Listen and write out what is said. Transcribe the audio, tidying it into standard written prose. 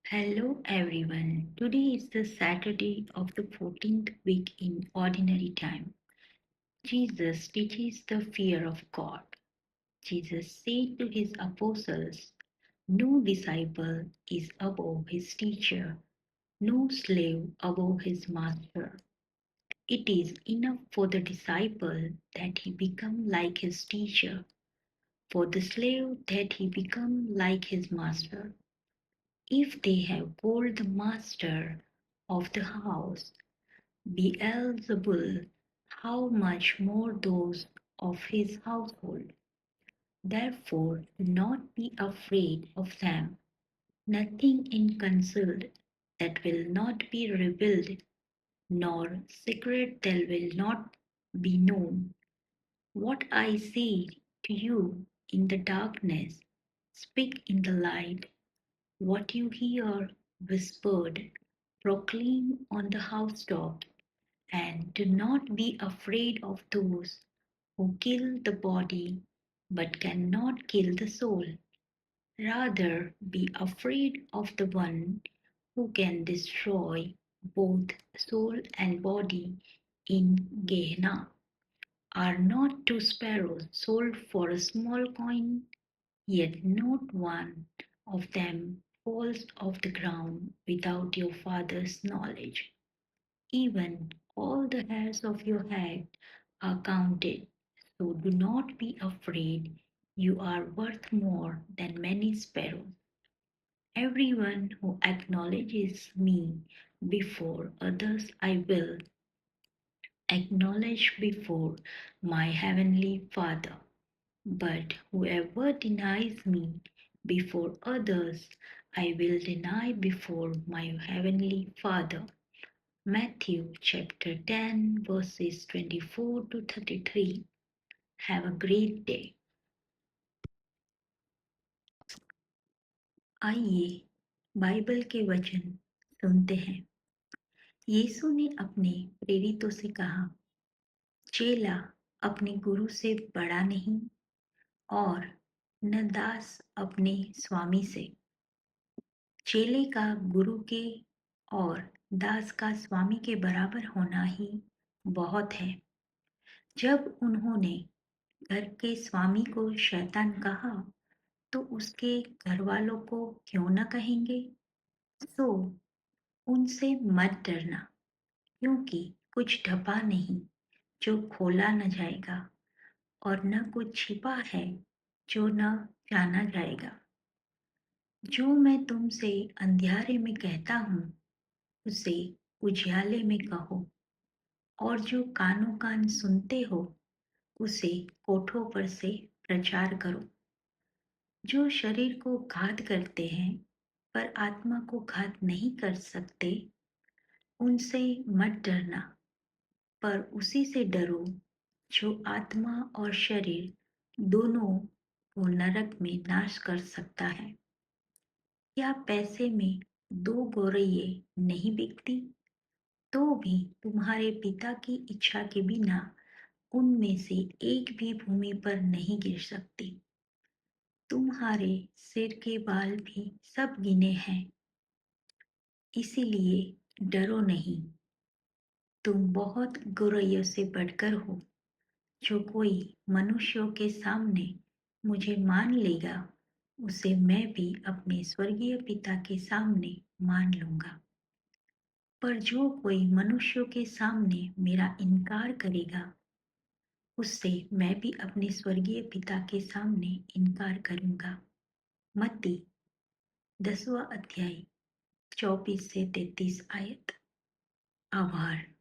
Hello everyone. Today is the Saturday of the 14th week in Ordinary Time. Jesus teaches the fear of God. Jesus said to his apostles, "No disciple is above his teacher, no slave above his master." It is enough for the disciple that he become like his teacher, for the slave that he become like his master. If they have called the master of the house Beelzebul, how much more those of his household? Therefore, do not be afraid of them. Nothing is concealed that will not be revealed, nor secret that will not be known. What I say to you in the darkness, speak in the light. What you hear whispered, proclaim on the housetop. And do not be afraid of those who kill the body but cannot kill the soul. Rather, be afraid of the one who can destroy both soul and body in Gehenna. Are not two sparrows sold for a small coin? Yet not one of them falls off the ground without your Father's knowledge. Even all the hairs of your head are counted. So do not be afraid. You are worth more than many sparrows. Everyone who acknowledges me before others, I will acknowledge before my heavenly Father. But whoever denies me before others, I will deny before my heavenly Father. Matthew chapter 10 verses 24 to 33. Have a great day. आइए Bible के वचन सुनते हैं। यीशु ने अपने प्रेरितों से कहा, चेला अपने गुरु से बड़ा नहीं और न दास अपने स्वामी से। चेले का गुरु के और दास का स्वामी के बराबर होना ही बहुत है। जब उन्होंने घर के स्वामी को शैतान कहा तो उसके घर वालों को क्यों न कहेंगे? सो उनसे मत डरना, क्योंकि कुछ ढपा नहीं जो खोला न जाएगा और न कुछ छिपा है जो न जाना जाएगा। जो मैं तुमसे अंधियारे में कहता हूँ उसे उजियाले में कहो, और जो कानों कान सुनते हो उसे कोठों पर से प्रचार करो। जो शरीर को घात करते हैं पर आत्मा को घात नहीं कर सकते, उनसे मत डरना, पर उसी से डरो जो आत्मा और शरीर दोनों को नरक में नाश कर सकता है। क्या पैसे में दो गौरैये नहीं बिकती? तो भी तुम्हारे पिता की इच्छा के बिना उनमें से एक भी भूमि पर नहीं गिर सकती। तुम्हारे सिर के बाल भी सब गिने हैं, इसीलिए डरो नहीं। तुम बहुत गौरैयों से बढ़कर हो। जो कोई मनुष्यों के सामने मुझे मान लेगा, उसे मैं भी अपने स्वर्गीय पिता के सामने मान लूंगा। पर जो कोई मनुष्यों के सामने मेरा इनकार करेगा, उससे मैं भी अपने स्वर्गीय पिता के सामने इनकार करूंगा। मत्ती 10वां अध्याय 24 से 33 आयत। आभार।